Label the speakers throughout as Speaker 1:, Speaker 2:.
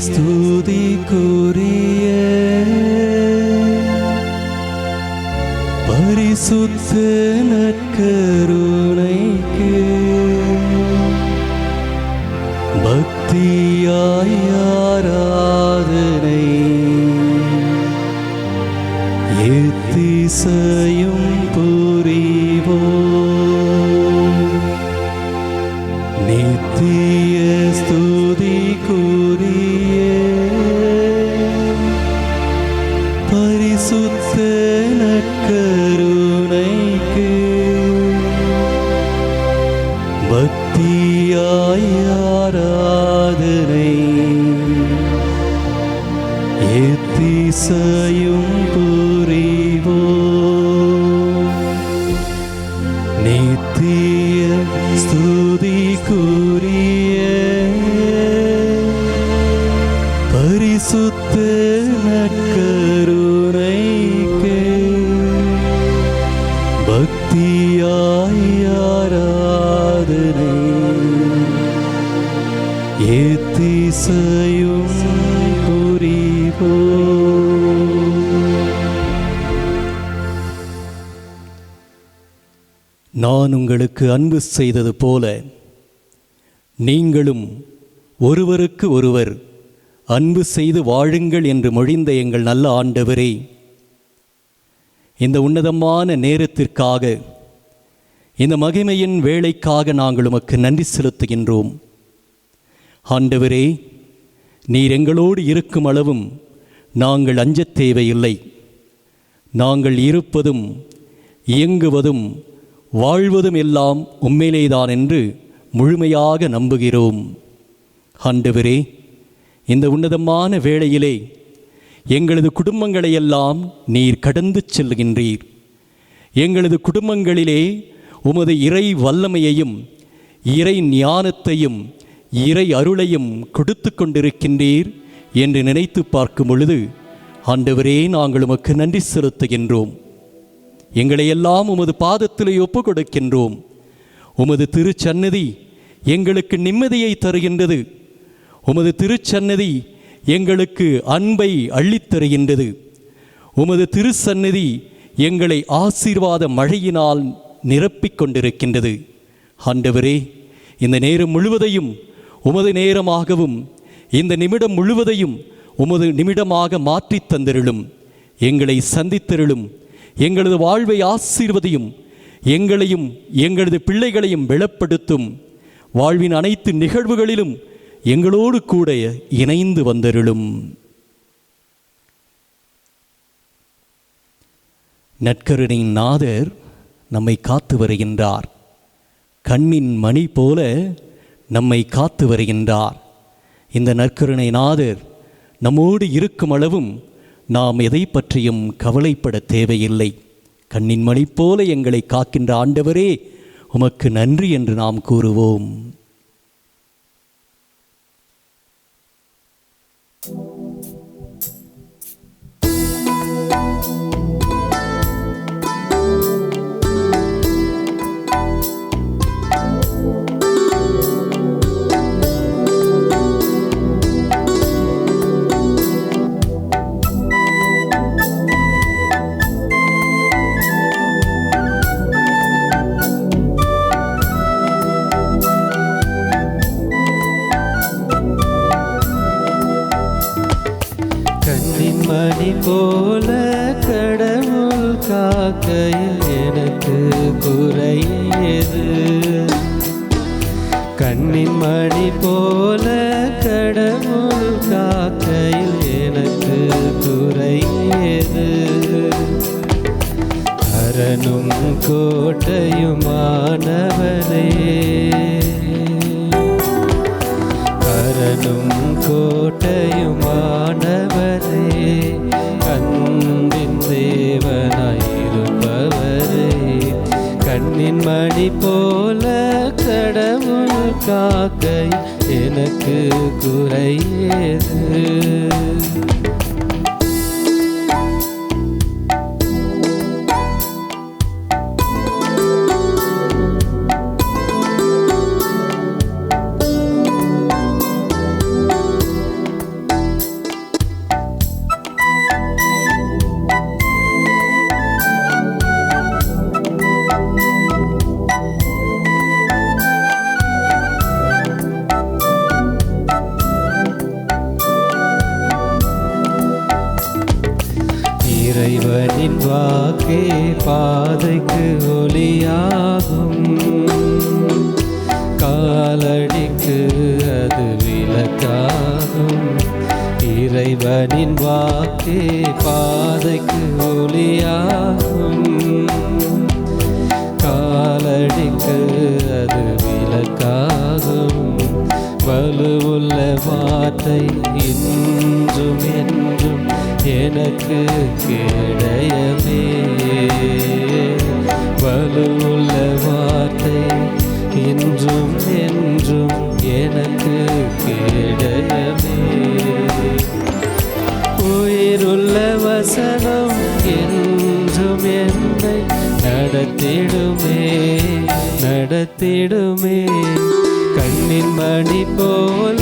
Speaker 1: ஸ்துதிக்குரிய பரிசுத்த நற்கருணைக்கு பக்தியாய் ஆராதனை எத்திசையும் புரிவோம். நித்திய ஸ்துதிக்குரிய பரிசுத்த நற்கருணைக்கு பக்தியாய் ஆராதனை எத்திசையும் புரிவோம். நித்திய ஸ்துதிக்குரிய பரிசுத்த நற்கருணைக்கு பக்தியாய் ஆராதனை எத்திசையும் புரிவோம். நான் உங்களுக்கு அன்பு செய்தது போல நீங்களும் ஒருவருக்கு ஒருவர் அன்பு செய்து வாழுங்கள் என்று மொழிந்த எங்கள் நல்ல ஆண்டவரே, இந்த உன்னதமான நேரத்திற்காக, இந்த மகிமையின் வேளைக்காக நாங்கள் உமக்கு நன்றி செலுத்துகின்றோம். ஆண்டவரே, நீர் எங்களோடு இருக்கும் அளவும் நாங்கள் அஞ்சத் தேவையில்லை. நாங்கள் இருப்பதும் இயங்குவதும் வாழ்வதும் எல்லாம் உம்மையிலேதான் என்று முழுமையாக நம்புகிறோம். ஆண்டவரே, இந்த உன்னதமான வேளையிலே எங்களது குடும்பங்களையெல்லாம் நீர் கடந்து செல்கின்றீர். எங்களது குடும்பங்களிலே உமது இறை வல்லமையையும் இறை ஞானத்தையும் இறை அருளையும் கொடுத்து கொண்டிருக்கின்றீர் என்று நினைத்து பார்க்கும் பொழுது ஆண்டவரே, நாங்கள் உமக்கு நன்றி செலுத்துகின்றோம். எங்களையெல்லாம் உமது பாதத்திலே ஒப்பு கொடுக்கின்றோம். உமது திருச்சன்னதி எங்களுக்கு நிம்மதியை தருகின்றது. உமது திருச்சன்னதி எங்களுக்கு அன்பை அள்ளித்தருகின்றது. உமது திருச்சன்னதி எங்களை ஆசீர்வாத மழையினால் நிரப்பிக் கொண்டிருக்கின்றது. ஆண்டவரே, இந்த நேரம் முழுவதையும் உமது நேரமாகவும் இந்த நிமிடம் முழுவதையும் உமது நிமிடமாக மாற்றித் தந்திருளும். எங்களை சந்தித்தருளும். எங்களது வாழ்வை ஆசீர்வதியும். எங்களையும் எங்களது பிள்ளைகளையும் பலப்படுத்தும். வாழ்வின் அனைத்து நிகழ்வுகளிலும் எங்களோடு கூட இணைந்து வந்தருளும். நற்கருணையின் நாதர் நம்மை காத்து வருகின்றார். கண்ணின் மணி போல நம்மை காத்து வருகின்றார். இந்த நற்கருணை நாதர் நம்மோடு இருக்கும் அளவும் நாம் எதை பற்றியும் கவலைப்பட தேவையில்லை. கண்ணின் மணி போல எங்களை காக்கின்ற ஆண்டவரே, உமக்கு நன்றி என்று நாம் கூறுவோம்.
Speaker 2: மணி போல கடவுள் காக்கையில் எனக்கு குறையது. கண்ணின் மணி போல கடவுள் காக்கையில் எனக்கு குறையது. அரணும் கோட்டையுமானவரே, அரணும் கோட்டையுமானவரே, அன்பின் தேவனாயிருப்பவரே, கண்ணின் மணி போல கடவுள் காக்கை எனக்கு குறையது. இறைவனின் வாக்கே பாதைக்கு ஒளியாகும், காலடிக்கு அது விளக்காகும். இறைவனின் வாக்கே பாதைக்கு ஒளியாகும், காலடிக்கு அது விளக்காகும். வலுவுள்ள வார்த்தை இன்றும் என்றும் எனக்கு கேடயமே, வலுவுள்ள வார்த்தை இன்றும் என்றும் எனக்கு கேடயமே. உயிருள்ள வசனம் என்றும் என்னை நடத்திடுமே, நடத்திடுமே. கண்ணின் மணி போல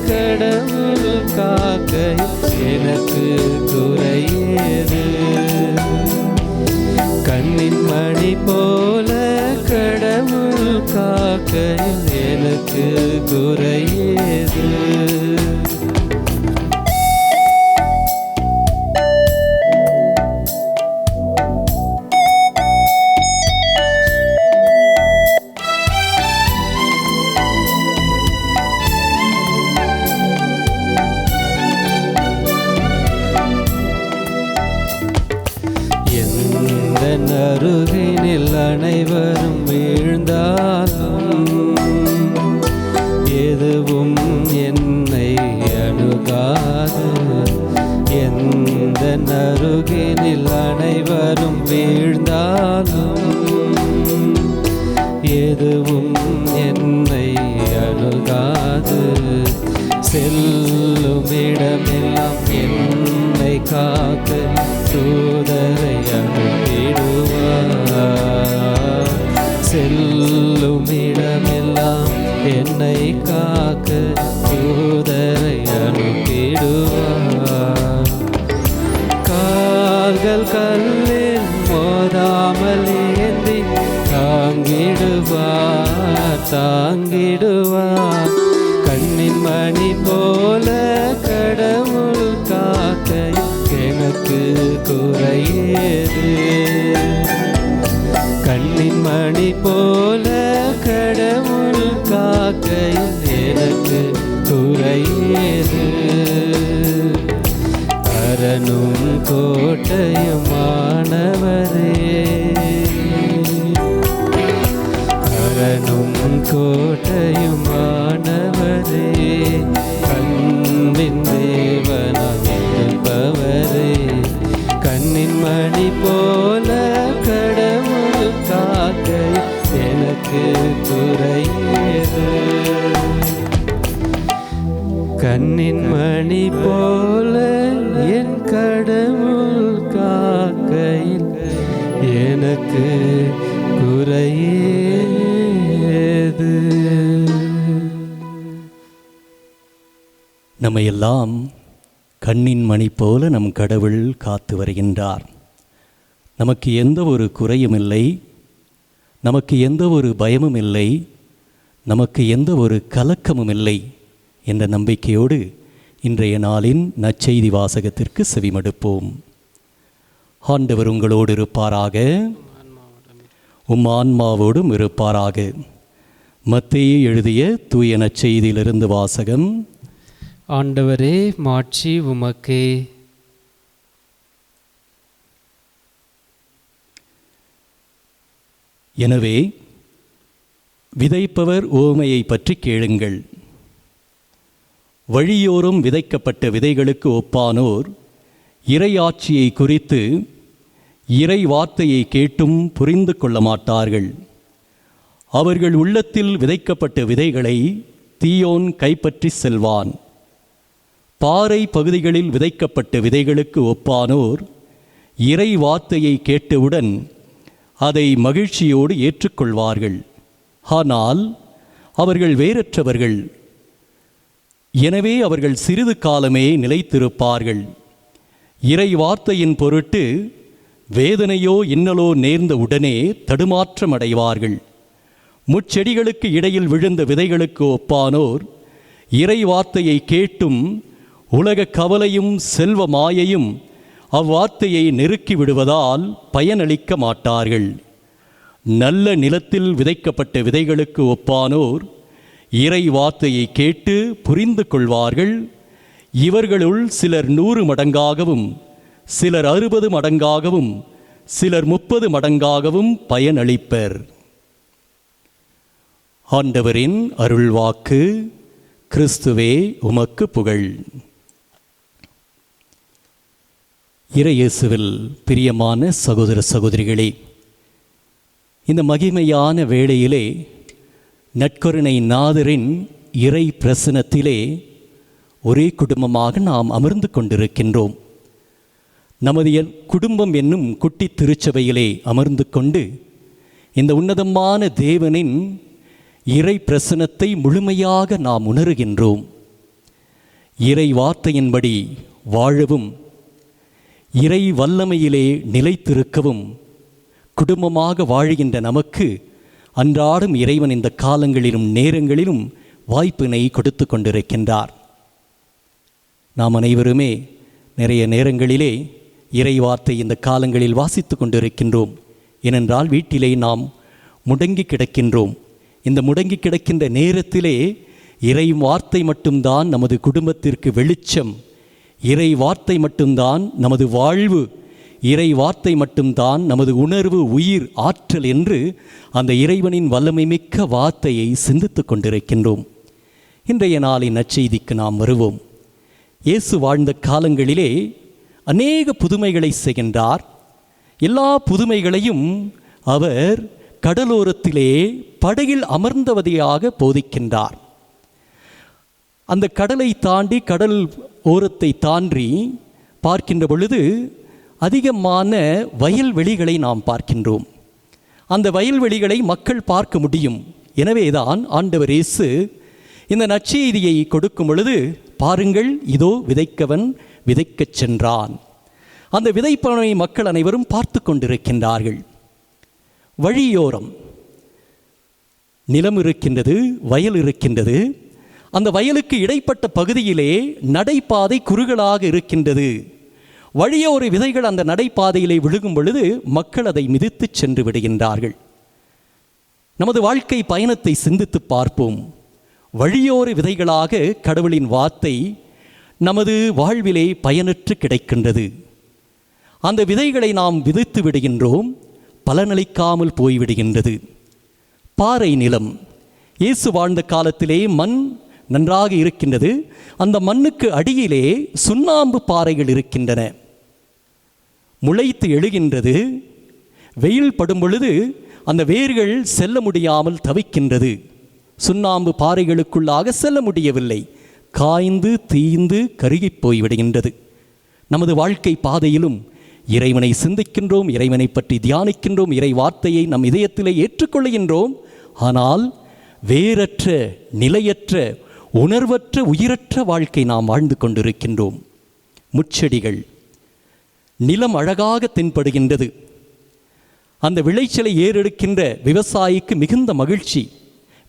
Speaker 2: கடவுள் காக்க எனக்கு குறையேது, கண்ணின் மணி போல கடவுள் காக்க எனக்கு குறையேது. அருகினில் அனைவரும் வீழ்ந்தாலும் எதுவும் என்னை அணுகாது, எந்த அருகினில் அனைவரும் வீழ்ந்தாலும் எதுவும் என்னை அணுகாது. செல்லும் இடமெல்லாம் என்னை காக்க தூதரை அனுப்பிடுவார், செல்லும் இடமெல்லாம் என்னை காக்க தூதரை அனுப்பிடுவார். கால்கள் கல்லில் மோதாமல் ஏந்தி தாங்கிடுவார், தாங்கிடுவார். கண்ணின் மணி போல கடவுள் காக்க எனக்கு குறையேது, கண்ணின் மணி போல கடவுள் காக்க எனக்கு குறையேது. அரணும் கோட்டையுமானவரே, அரணும் கோட்டையுமானவரே, கண்ணின் தேவனாயிருப்பவரே, கண்ணின் மணி போல கடவுள் காக்க எனக்கு குறையேது, கண்ணின் மணி போல என் கடவுள் காக்கையில் எனக்கு குறையேது.
Speaker 1: நம்மையெல்லாம் கண்ணின் மணி போல நம் கடவுள் காத்து வருகின்றார். நமக்கு எந்த ஒரு குறையும் இல்லை, நமக்கு எந்த ஒரு பயமும் இல்லை, நமக்கு எந்த ஒரு கலக்கமும் இல்லை என்ற நம்பிக்கையோடு இன்றைய நாளின் நற்செய்தி வாசகத்திற்கு செவிமடுப்போம். ஆண்டவர் உங்களோடு இருப்பாராக, உம் ஆன்மாவோடும் இருப்பாராக. மத்தேயு எழுதிய தூய நற்செய்தியிலிருந்து வாசகம்.
Speaker 2: ஆண்டவரே, மாட்சி உமக்கே.
Speaker 1: எனவே விதைப்பவர் உவமையை பற்றி கேளுங்கள். வழியோரம் விதைக்கப்பட்ட விதைகளுக்கு ஒப்பானோர் இறையாட்சியை குறித்து இறை வார்த்தையை கேட்டும் புரிந்து கொள்ள மாட்டார்கள். அவர்கள் உள்ளத்தில் விதைக்கப்பட்ட விதைகளை தீயோன் கைப்பற்றி செல்வான். பாறை பகுதிகளில் விதைக்கப்பட்ட விதைகளுக்கு ஒப்பானோர் இறை வார்த்தையை கேட்டவுடன் அதை மகிழ்ச்சியோடு ஏற்றுக்கொள்வார்கள். ஆனால் அவர்கள் வேறற்றவர்கள், எனவே அவர்கள் சிறிது காலமே நிலைத்திருப்பார்கள். இறை வார்த்தையின் பொருட்டு வேதனையோ இன்னலோ நேர்ந்த உடனே தடுமாற்றம் அடைவார்கள். முட்செடிகளுக்கு இடையில் விழுந்த விதைகளுக்கு ஒப்பானோர் இறை வார்த்தையை கேட்டும் உலக கவலையும் செல்வ மாயையும் அவ்வார்த்தையை நெருக்கி விடுவதால் பயனளிக்க மாட்டார்கள். நல்ல நிலத்தில் விதைக்கப்பட்ட விதைகளுக்கு ஒப்பானோர் இறை வார்த்தையை கேட்டு புரிந்து கொள்வார்கள். இவர்களுள் சிலர் 100 மடங்காகவும், சிலர் 60 மடங்காகவும், சிலர் 30 மடங்காகவும் பயனளிப்பர். ஆண்டவரின் அருள்வாக்கு. கிறிஸ்துவே உமக்கு புகழ். இறையேசுவில் பிரியமான சகோதர சகோதரிகளே, இந்த மகிமையான வேளையிலே நற்கருணை நாதரின் இறை பிரசனத்திலே ஒரே குடும்பமாக நாம் அமர்ந்து கொண்டிருக்கின்றோம். நமது குடும்பம் என்னும் குட்டி திருச்சபையிலே அமர்ந்து கொண்டு இந்த உன்னதமான தேவனின் இறை பிரசனத்தை முழுமையாக நாம் உணர்கின்றோம். இறை வார்த்தையின்படி வாழவும், இறை வல்லமையிலே நிலைத்திருக்கவும் குடும்பமாக வாழுகின்ற நமக்கு அன்றாடம் இறைவன் இந்த காலங்களிலும் நேரங்களிலும் வாய்ப்பினை கொடுத்து கொண்டிருக்கின்றார். நாம் அனைவருமே நிறைய நேரங்களிலே இறை வார்த்தை இந்த காலங்களில் வாசித்து கொண்டிருக்கின்றோம். ஏனென்றால் வீட்டிலே நாம் முடங்கி கிடக்கின்றோம். இந்த முடங்கி கிடக்கின்ற நேரத்திலே இறை வார்த்தை மட்டும்தான் நமது குடும்பத்திற்கு வெளிச்சம், இறை வார்த்தை மட்டும்தான் நமது வாழ்வு, இறை வார்த்தை மட்டும்தான் நமது உணர்வு, உயிர், ஆற்றல் என்று அந்த இறைவனின் வல்லமை மிக்க வார்த்தையை சிந்தித்து கொண்டிருக்கின்றோம். இன்றைய நாளின் நற்செய்திக்கு நாம் வருவோம். இயேசு வாழ்ந்த காலங்களிலே அநேக புதுமைகளை செய்கின்றார். எல்லா புதுமைகளையும் அவர் கடலோரத்திலே படகில் அமர்ந்தவதையாக போதிக்கின்றார். அந்த கடலை தாண்டி, கடல் ஓரத்தை தாண்டி பார்க்கின்ற பொழுது அதிகமான வயல்வெளிகளை நாம் பார்க்கின்றோம். அந்த வயல்வெளிகளை மக்கள் பார்க்க முடியும். எனவேதான் ஆண்டவர் இயேசு இந்த நற்செய்தியை கொடுக்கும் பொழுது, பாருங்கள், இதோ விதைக்கவன் விதைக்கச் சென்றான். அந்த விதைப்பவனை மக்கள் அனைவரும் பார்த்து கொண்டிருக்கின்றார்கள். வழியோரம் நிலம் இருக்கின்றது, வயல் இருக்கின்றது. அந்த வயலுக்கு இடைப்பட்ட பகுதியிலே நடைபாதை குறுகலாக இருக்கின்றது. வழியோர விதைகள் அந்த நடைபாதையிலே விழுகும் பொழுது மக்கள் அதை மிதித்து சென்று விடுகின்றார்கள். நமது வாழ்க்கை பயணத்தை சிந்தித்து பார்ப்போம். வழியோர விதைகளாக கடவுளின் வார்த்தை நமது வாழ்விலே பயனற்று கிடைக்கின்றது. அந்த விதைகளை நாம் விதைத்து விடுகின்றோம், பலனளிக்காமல் போய்விடுகின்றது. பாறை நிலம். இயேசு வாழ்ந்த காலத்திலே மண் நன்றாக இருக்கின்றது. அந்த மண்ணுக்கு அடியிலே சுண்ணாம்பு பாறைகள் இருக்கின்றன. முளைத்து எழுகின்றது. வெயில் படும் பொழுது அந்த வேர்கள் செல்ல முடியாமல் தவிக்கின்றது. சுண்ணாம்பு பாறைகளுக்குள்ளாக செல்ல முடியவில்லை. காய்ந்து தீந்து கருகி போய்விடுகின்றது. நமது வாழ்க்கை பாதையிலும் இறைவனை சிந்திக்கின்றோம், இறைவனை பற்றி தியானிக்கின்றோம், இறை வார்த்தையை நம் இதயத்திலே ஏற்றுக்கொள்கின்றோம். ஆனால் வேறற்ற, நிலையற்ற, உணர்வற்ற, உயிரற்ற வாழ்க்கை நாம் வாழ்ந்து கொண்டிருக்கின்றோம். முட்செடிகள். நிலம் அழகாக தென்படுகின்றது. அந்த விளைச்சலை ஏறெடுக்கின்ற விவசாயிக்கு மிகுந்த மகிழ்ச்சி.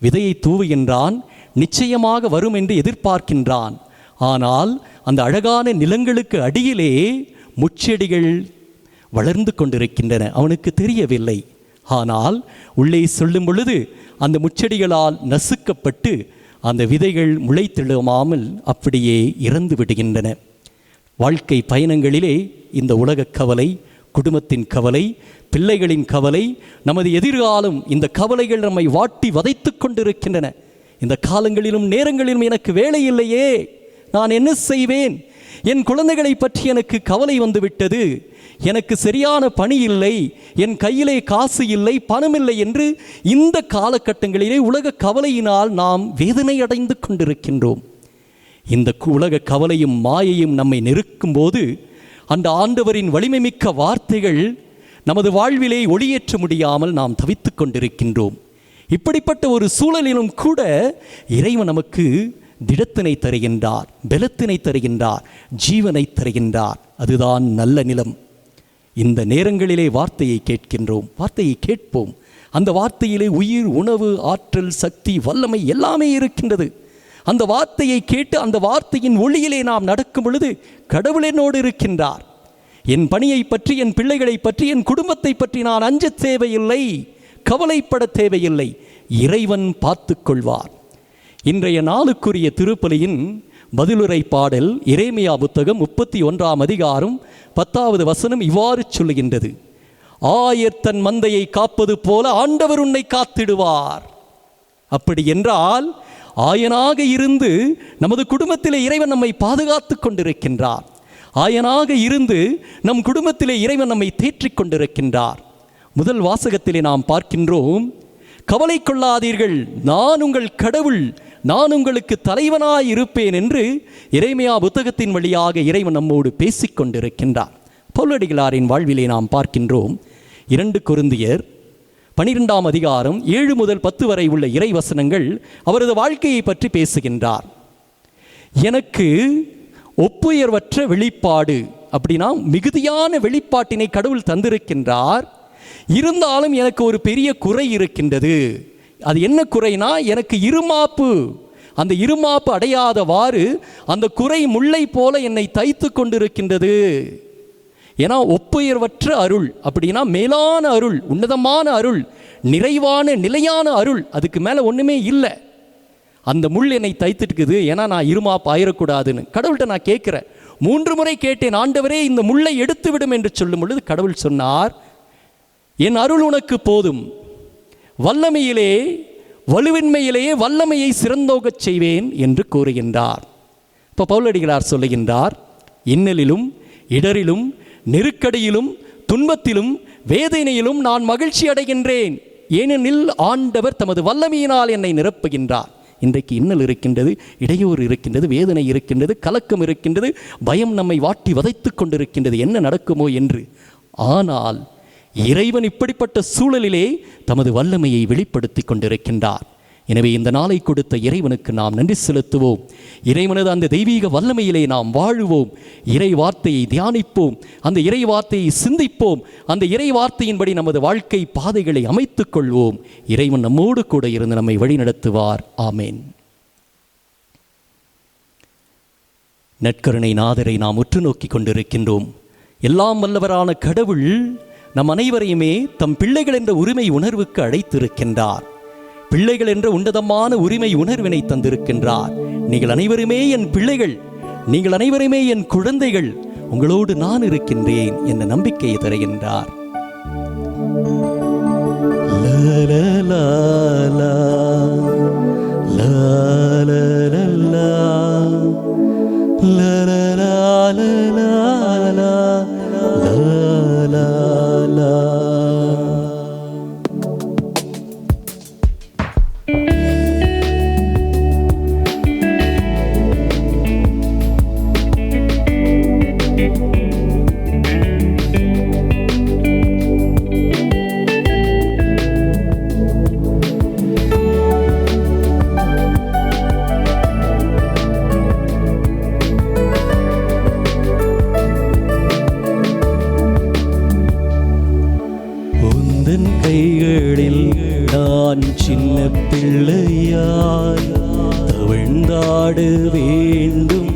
Speaker 1: விதையை தூவுகின்றான், நிச்சயமாக வரும் என்று எதிர்பார்க்கின்றான். ஆனால் அந்த அழகான நிலங்களுக்கு அடியிலே முட்செடிகள் வளர்ந்து கொண்டிருக்கின்றன. அவனுக்கு தெரியவில்லை. ஆனால் உள்ளே சொல்லும் பொழுது அந்த முட்செடிகளால் நசுக்கப்பட்டு அந்த விதைகள் முளைத்தெழுமாமல் அப்படியே இறந்து விடுகின்றன. வாழ்க்கை பயணங்களிலே இந்த உலகக் கவலை, குடும்பத்தின் கவலை, பிள்ளைகளின் கவலை, நமது எதிர்காலம், இந்த கவலைகள் நம்மை வாட்டி வதைத்து கொண்டிருக்கின்றன. இந்த காலங்களிலும் நேரங்களிலும் எனக்கு வேலை இல்லையே, நான் என்ன செய்வேன்? என் குழந்தைகளை பற்றி எனக்கு கவலை வந்துவிட்டது, எனக்கு சரியான பணி இல்லை, என் கையிலே காசு இல்லை, பணம் இல்லை என்று இந்த காலகட்டங்களிலே உலக கவலையினால் நாம் வேதனை அடைந்து கொண்டிருக்கின்றோம். இந்த உலக கவலையும் மாயையும் நம்மை நெருக்கும் போது அந்த ஆண்டவரின் வலிமை மிக்க வார்த்தைகள் நமது வாழ்விலே ஒளியேற்ற முடியாமல் நாம் தவித்து கொண்டிருக்கின்றோம். இப்படிப்பட்ட ஒரு சூழலிலும் கூட இறைவன் நமக்கு திடத்தினை தருகின்றார், பலத்தினை தருகின்றார், ஜீவனை தருகின்றார். அதுதான் நல்ல நிலம். இந்த நேரங்களிலே வார்த்தையை கேட்கின்றோம், வார்த்தையை கேட்போம். அந்த வார்த்தையிலே உயிர், உணவு, ஆற்றல், சக்தி, வல்லமை எல்லாமே இருக்கின்றது. அந்த வார்த்தையை கேட்டு அந்த வார்த்தையின் ஒளியிலே நாம் நடக்கும் பொழுது கடவுள் என்னோடு இருக்கின்றார். என் பணியை பற்றி, என் பிள்ளைகளை பற்றி, என் குடும்பத்தை பற்றி நான் அஞ்ச தேவையில்லை, கவலைப்பட தேவையில்லை. இறைவன் பார்த்து கொள்வார். இன்றைய நாளுக்குரிய திருப்பலியின் பதிலுரை பாடல் எரேமியா புத்தகம் 31ஆம் அதிகாரம் 10வது வசனம் இவ்வாறு சொல்லுகின்றது: ஆயர் தன் மந்தையை காப்பது போல ஆண்டவர் உன்னை காத்திடுவார். அப்படி என்றால் ஆயனாக இருந்து நமது குடும்பத்திலே இறைவன் நம்மை பாதுகாத்து கொண்டிருக்கின்றார். ஆயனாக இருந்து நம் குடும்பத்திலே இறைவன் நம்மை தேற்றிக் கொண்டிருக்கின்றார். முதல் வாசகத்திலே நாம் பார்க்கின்றோம், கவலை கொள்ளாதீர்கள், நான் உங்கள் கடவுள், நான் உங்களுக்கு தலைவனாய் இருப்பேன் என்று எரேமியா புத்தகத்தின் வழியாக இறைவன் நம்மோடு பேசிக் கொண்டிருக்கின்றார். பவுலடிகளாரின் வாழ்விலே நாம் பார்க்கின்றோம், 2 கொரிந்தியர் 12ஆம் அதிகாரம் 7 முதல் 10 வரை உள்ள இறைவசனங்கள் அவரது வாழ்க்கையை பற்றி பேசுகின்றார். எனக்கு ஒப்புயர்வற்ற வெளிப்பாடு, அப்படின்னா மிகுதியான வெளிப்பாட்டினை கடவுள் தந்திருக்கின்றார். இருந்தாலும் எனக்கு ஒரு பெரிய குறை இருக்கின்றது. அது என்ன குறைனா, எனக்கு இருமாப்பு. அந்த இருமாப்பு அடையாதவாறு அந்த குறை முல்லை போல என்னை தைத்து கொண்டிருக்கின்றது. ஏன்னா ஒப்புயர்வற்ற அருள் அப்படின்னா மேலான அருள், உன்னதமான அருள், நிறைவான நிலையான அருள், அதுக்கு மேலே ஒன்றுமே இல்லை. அந்த முள் என்னை தைத்துட்டுக்குது, ஏன்னா நான் இருமாப்பு ஆயிடக்கூடாதுன்னு கடவுள்கிட்ட நான் கேட்குறேன். 3 முறை கேட்டேன், ஆண்டவரே இந்த முள்ளை எடுத்து விடும் என்று சொல்லும் பொழுது கடவுள் சொன்னார், என் அருள் உனக்கு போதும், வல்லமையிலே வலுவின்மையிலே வல்லமையை சிறந்தோகச் செய்வேன் என்று கூறுகின்றார். இப்போ பவுலடிகளார் சொல்லுகின்றார், இன்னலிலும் இடரிலும் நெருக்கடியிலும் துன்பத்திலும் வேதனையிலும் நான் மகிழ்ச்சி அடைகின்றேன், ஏனெனில் ஆண்டவர் தமது வல்லமையினால் என்னை நிரப்புகின்றார். இன்றைக்கு இன்னல் இருக்கின்றது, இடையூறு இருக்கின்றது, வேதனை இருக்கின்றது, கலக்கம் இருக்கின்றது, பயம் நம்மை வாட்டி வதைத்து கொண்டிருக்கின்றது, என்ன நடக்குமோ என்று. ஆனால் இறைவன் இப்படிப்பட்ட சூழலிலே தமது வல்லமையை வெளிப்படுத்தி கொண்டிருக்கின்றார். எனவே இந்த நாளை கொடுத்த இறைவனுக்கு நாம் நன்றி செலுத்துவோம். இறைவனது அந்த தெய்வீக வல்லமையிலே நாம் வாழுவோம். இறை வார்த்தையை தியானிப்போம், அந்த இறை வார்த்தையை சிந்திப்போம், அந்த இறை வார்த்தையின்படி நமது வாழ்க்கை பாதைகளை அமைத்துக் கொள்வோம். இறைவன் நம்மோடு கூட இருந்து நம்மை வழிநடத்துவார். ஆமேன். நற்கருணை நாதரை நாம் உற்று நோக்கி கொண்டிருக்கின்றோம். எல்லாம் வல்லவரான கடவுள் நம் அனைவரையுமே தம் பிள்ளைகள் என்ற உரிமை உணர்வுக்கு அழைத்திருக்கின்றார். பிள்ளைகள் என்ற உன்னதமான உரிமை உணர்வினை தந்திருக்கின்றார். நீங்கள் அனைவருமே என் பிள்ளைகள், நீங்கள் அனைவருமே என் குழந்தைகள், உங்களோடு நான் இருக்கின்றேன் என்ற நம்பிக்கையை தருகின்றார். கைகளில் நான் சின்ன பிள்ளையாய் தவிழ்ந்தாட வேண்டும்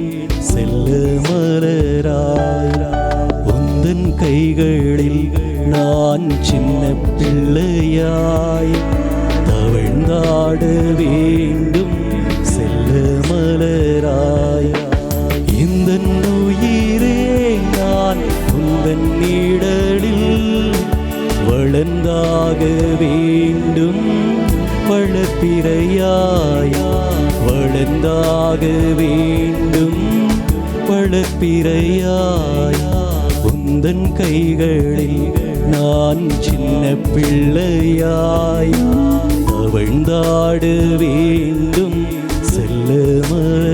Speaker 1: செல்ல மலராய். உந்தன் கைகளில் நான் சின்ன பிள்ளையாய் தவிழ்ந்தாட வேண்டும் செல்ல மலராய். இந்த உயிரே நான் உந்தன் நீடலில் வளர்ந்தாக வேண்டும் வளர்ப்பிறையாய், வளர்ந்தாக வேண்டும் வளர்ப்பிறையாய். உந்தன் கைகளில் நான் சின்ன பிள்ளையாய் தவழ்ந்தாட வேண்டும் செல்லமராய்.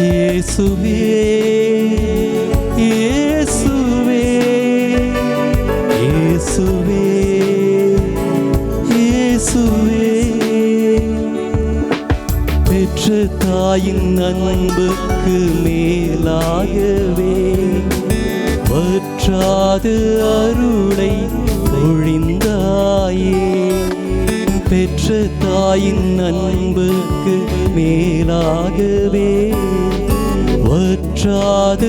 Speaker 1: இயேசுவே இயேசுவே இயேசுவே இயேசுவே, பெற்ற தாயின் அன்புக்கு மேலாகவே வற்றாத அருளை பொழிந்தாயே. பெற்ற தாயின் அன்புக்கு மேலாகவே வற்றாத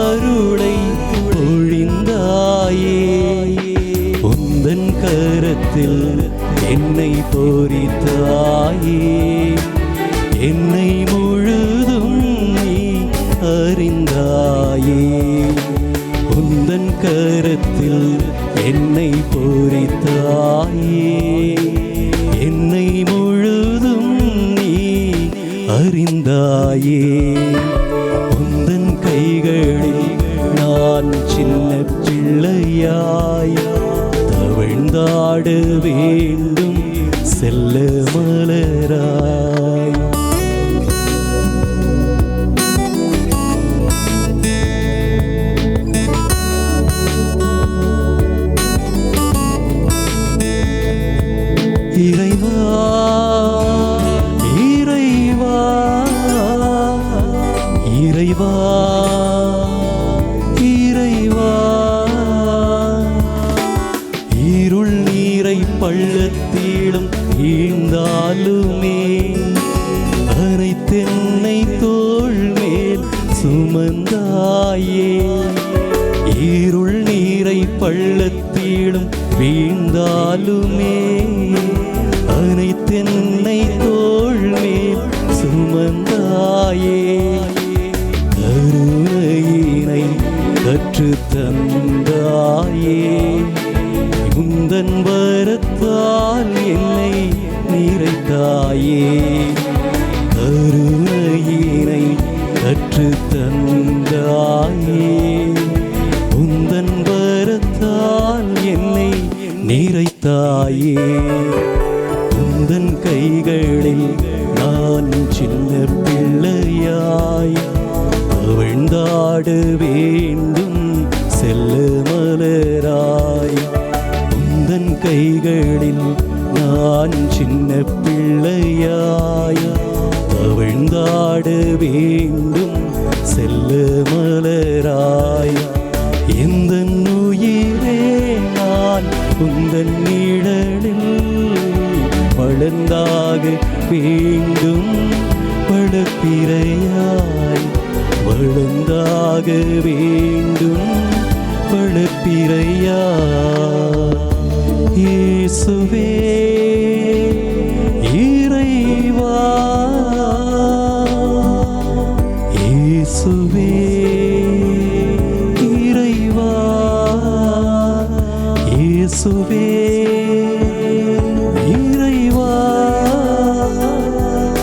Speaker 1: அருளை பொழிந்தாயே. உந்தன் கரத்தில் என்னை பொறித்தாயே. என்னை முழுதும் நீ அறிந்தாயே. உந்தன் கரத்தில் என்னை பொறித்தாயே. என்னை முழுதும் நீ அறிந்தாயே. உந்தன் கைகளில் நான் சின்ன பிள்ளையாய் தவழ்ந்தாட வேண்டும் செல்ல மலராய். இறைவா இறைவா இறைவா இறைவா, இருள் நீரை பள்ளத்திலும் ஈழ்ந்தாலுமே அனைத்தென்னை தோள் மேல் சுமந்தாயே. இருள் நீரை பள்ளத்திலும் வீழ்ந்தாலுமே அனைத்தென்னை தோள் மேல் சுமந்தாயே. கருணையினை கற்று தந்தாயே. உந்தன் வரத்தால் என்னை நிறைத்தாயே. கருணையினை கற்று தந்தாயே. உந்தன் வரத்தால் என்னை நிறைத்தாயே. உந்தன் கைகளில் நான் சின்ன பிள்ளையாய் தவழ்ந்தாட வேண்டும் செல்ல மலராய். உந்தன் கைகளில் நான் சின்ன பிள்ளையாய் தவழ்ந்தாட வேண்டும் செல்ல மலராய். எந்த உயிரே நான் உந்தன் நிழலில் வளர்ந்தாக வேண்டும் வளர்ப்பிறையாய். வளர்ந்தாக வேண்டும் வளர்ப்பிறையாய். இயேசுவே இறைவா இயேசுவே இறைவா இயேசுவே இறைவா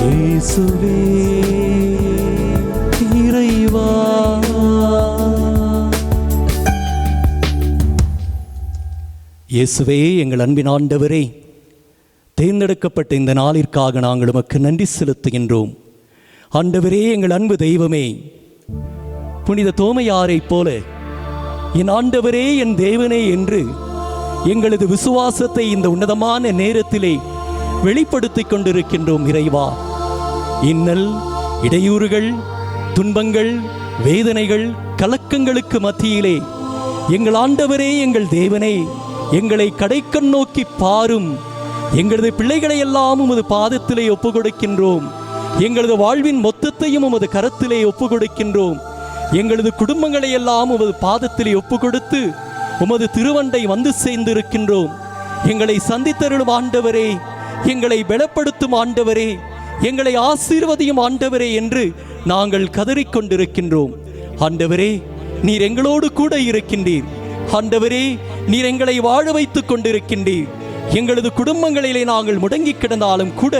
Speaker 1: இயேசுவே இறைவா. இயேசுவே எங்கள் அன்பின் ஆண்டவரே, தேர்ந்தெடுக்கப்பட்ட இந்த நாளிற்காக நாங்கள் உமக்கு நன்றி செலுத்துகின்றோம். ஆண்டவரே, எங்கள் அன்பு தெய்வமே, புனித தோமையாரைப் போல என் ஆண்டவரே என் தேவனே என்று எங்களது விசுவாசத்தை இந்த உன்னதமான நேரத்திலே வெளிப்படுத்திக் கொண்டிருக்கின்றோம். இறைவா, இன்னல், இடையூறுகள், துன்பங்கள், வேதனைகள், கலக்கங்களுக்கு மத்தியிலே எங்கள் ஆண்டவரே எங்கள் தேவனே எங்களை கடைக்கண் நோக்கி பாரும். எங்களது பிள்ளைகளை எல்லாம் உமது பாதத்திலே ஒப்பு கொடுக்கின்றோம். எங்களது வாழ்வின் மொத்தத்தையும் உமது கரத்திலே ஒப்பு கொடுக்கின்றோம். எங்களது குடும்பங்களை எல்லாம் உமது பாதத்திலே ஒப்பு கொடுத்து உமது திருவண்டை வந்து சேர்ந்திருக்கின்றோம். எங்களை சந்தித்தருளும் ஆண்டவரே, எங்களை பலப்படுத்தும் ஆண்டவரே, எங்களை ஆசீர்வதியும் ஆண்டவரே என்று நாங்கள் கதறிக்கொண்டிருக்கின்றோம். ஆண்டவரே, நீர் எங்களோடு கூட இருக்கின்றீர். ஆண்டவரே, நீர் எங்களை வாழ வைத்துக் கொண்டிருக்கின்றீர். எங்களது குடும்பங்களிலே நாங்கள் முடங்கி கிடந்தாலும் கூட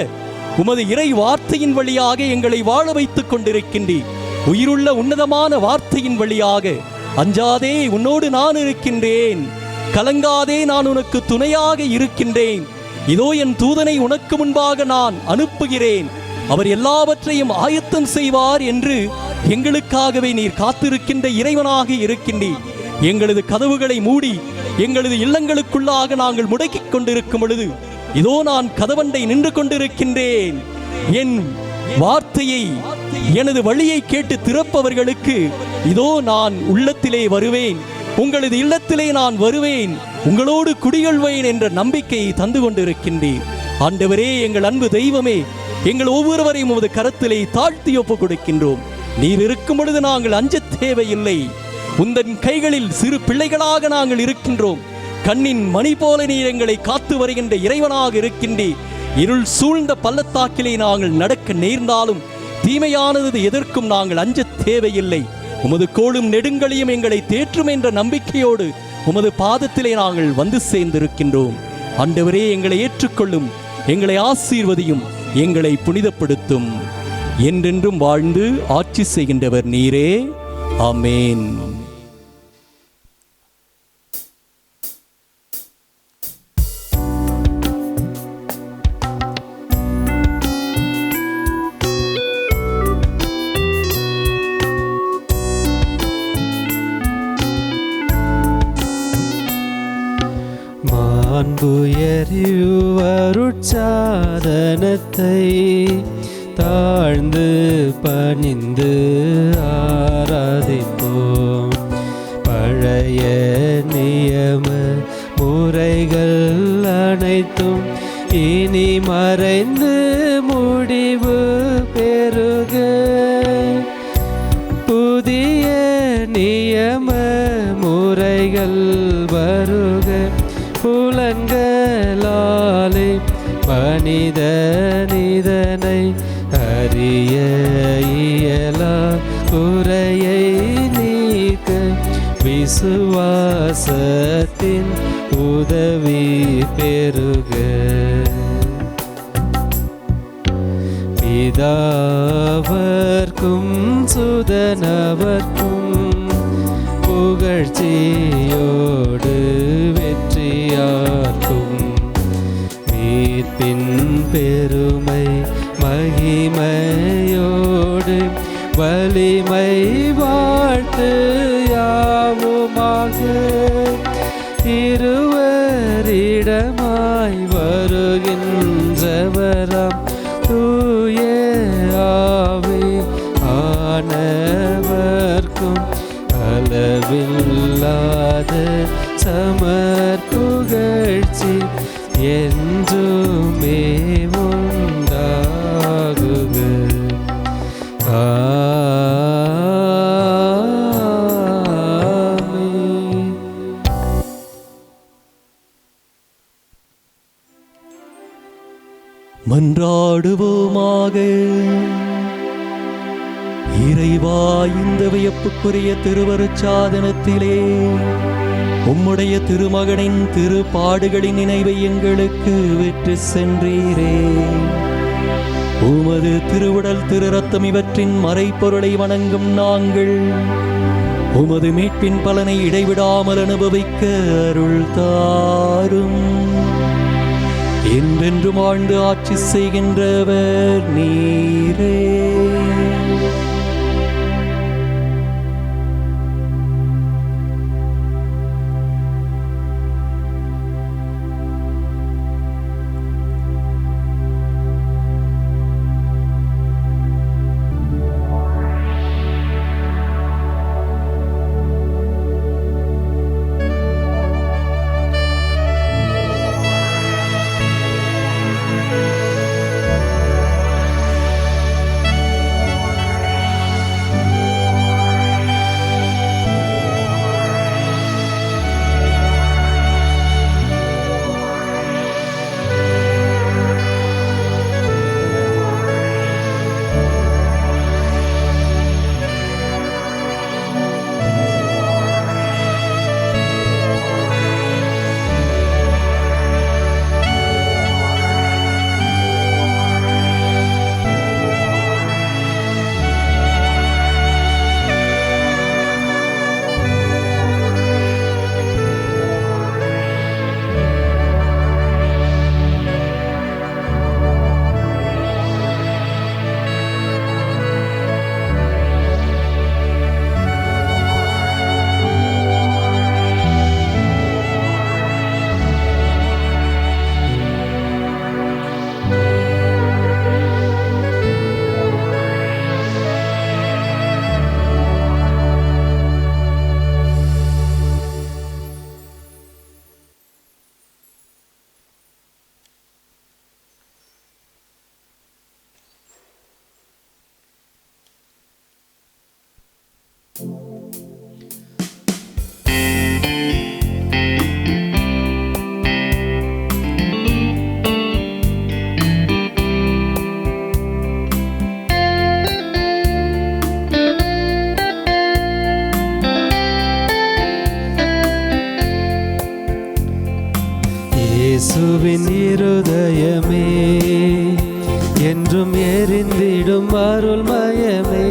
Speaker 1: உமது இறை வார்த்தையின் வழியாக எங்களை வாழ வைத்துக் கொண்டிருக்கின்றீர். உயிருள்ள உன்னதமான வார்த்தையின் வழியாக, அஞ்சாதே, உன்னோடு நான் இருக்கின்றேன், கலங்காதே, நான் உனக்கு துணையாக இருக்கின்றேன், இதோ என் தூதனை உனக்கு முன்பாக நான் அனுப்புகிறேன், அவர் எல்லாவற்றையும் ஆயத்தம் செய்வார் என்று எங்களுக்காகவே நீர் காத்திருக்கின்ற இறைவனாக இருக்கின்றீர். எங்களது கதவுகளை மூடி எங்களது இல்லங்களுக்குள்ளாக நாங்கள் முடக்கிக் கொண்டிருக்கும் பொழுது இதோ நான் கதவண்டை நின்று கொண்டிருக்கின்றேன். என் வார்த்தையை, எனது வழியை கேட்டு திறப்பவர்களுக்கு இதோ நான் உள்ளத்திலே வருவேன், உங்களது இல்லத்திலே நான் வருவேன், உங்களோடு குடிகொள்வேன் என்ற நம்பிக்கையை தந்து கொண்டிருக்கின்றேன். ஆண்டவரே, எங்கள் அன்பு தெய்வமே, எங்கள் ஒவ்வொருவரையும் உமது கரத்திலே தாழ்த்தி ஒப்புக் கொடுக்கின்றோம். நீர் இருக்கும் பொழுது நாங்கள் அஞ்ச தேவையில்லை. உந்தன் கைகளில் சிறு பிள்ளைகளாக நாங்கள் இருக்கின்றோம். கண்ணின் மணி போல நீர் எங்களை காத்து வருகின்ற இறைவனாக இருக்கின்றீர். இருள் சூழ்ந்த பள்ளத்தாக்கிலே நாங்கள் நடக்க நேர்ந்தாலும் தீமையானது எதற்கும் நாங்கள் அஞ்ச தேவையில்லை. உமது கோலும் நெடுங்களையும் எங்களை தேற்றும் என்ற நம்பிக்கையோடு உமது பாதத்திலே நாங்கள் வந்து சேர்ந்திருக்கின்றோம். ஆண்டவரே, எங்களை ஏற்றுக்கொள்ளும், எங்களை ஆசீர்வதியும், எங்களை புனிதப்படுத்தும். என்றென்றும் வாழ்ந்து ஆட்சி செய்கின்றவர் நீரே. ஆமேன்.
Speaker 2: அன்புயரிவருட்சாதனத்தை தாழ்ந்து பணிந்து ஆராதிப்போம். பழைய நியம முறைகள் அனைத்தும் இனி மறைந்து முடிவு பெறுக. புதிய நியம முறைகள் வருக. புலன்களாலே மனிதனிதனை அறிய இயலா குறையை நீக்க விசுவாசத்தின் உதவி பெறுக. பிதாவர்க்கும் சுதனவர்க்கும் புகழ்ச்சியோடு வெற்றியார்க்கும் மீட்பின் பெருமை மகிமையோடு வலிமை வாழ்த்து யாவுமாக. இருவரிடமாய் வருகின்றவராம் தூய ஆவி ஆனவர்க்கும் அளவில்லாத சமர்ப்புகழ்ச்சி என்றுமே உண்டாகுக. ஆமென்.
Speaker 1: மன்றாடுவோமாக. இறைவா, இந்த வியப்புக்குரிய திருவருட்சாதனத்திலே உம்முடைய திருமகனின் திருப்பாடுகளின் நினைவை எங்களுக்கு விட்டு சென்றீரே. உமது திருவுடல் திரு ரத்தம் இவற்றின் மறைப்பொருளை வணங்கும் நாங்கள் உமது மீட்பின் பலனை இடைவிடாமல் அனுபவிக்க அருள் தாரும். என்றென்றும் ஆழ்ந்து ஆட்சி செய்கின்றவர் நீரே.
Speaker 2: இயேசுவின் இருதயமே என்றும் எரிந்திடும் அருள்மயமே,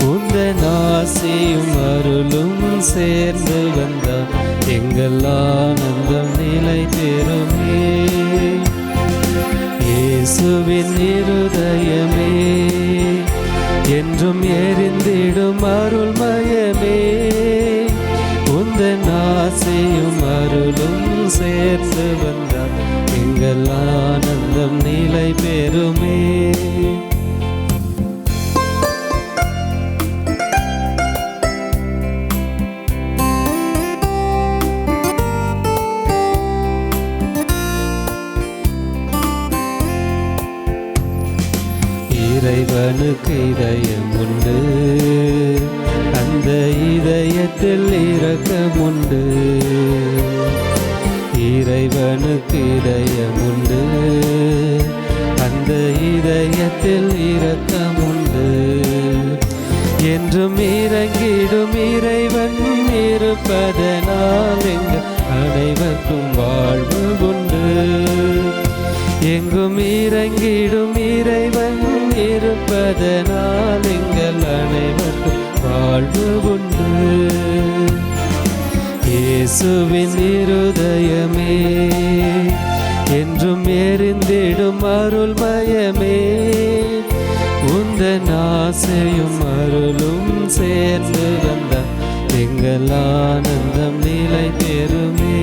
Speaker 2: உந்தன் ஆசையும் அருளும் சேர்ந்து வந்தால் எங்கள் ஆனந்தம் நிலை பெறுமே. இயேசுவின் இருதயமே என்றும் எரிந்திடும் அருள்மயமே, உந்தன் ஆசையும் அருளும் சேர்ந்து வந்தால் எங்கள் ஆனந்தம் நிலை பெறுமே. இறைவனுக்கு இதயம் உண்டு, அந்த இதயத்தில் இரக்கம் உண்டு. இறைவனுக்கு இதயம் உண்டு, அந்த இதயத்தில் இரக்கம் உண்டு. என்றும் இறங்கிடும் இறைவன் இருப்பதனால் எங்கள் அனைவருக்கும் வாழ்வு உண்டு. எங்கும் இறங்கிடும் இறைவன் இருப்பதனால் எங்கள் அனைவருக்கும் வாழ்வு உண்டு. இயேசுவின் இருதயமே என்றும் எரிந்திடும் அருள்மயமே, உந்தன் ஆசையும் அருளும் சேர்ந்து வந்தால் எங்கள் ஆனந்தம் நிலை பெறுமே.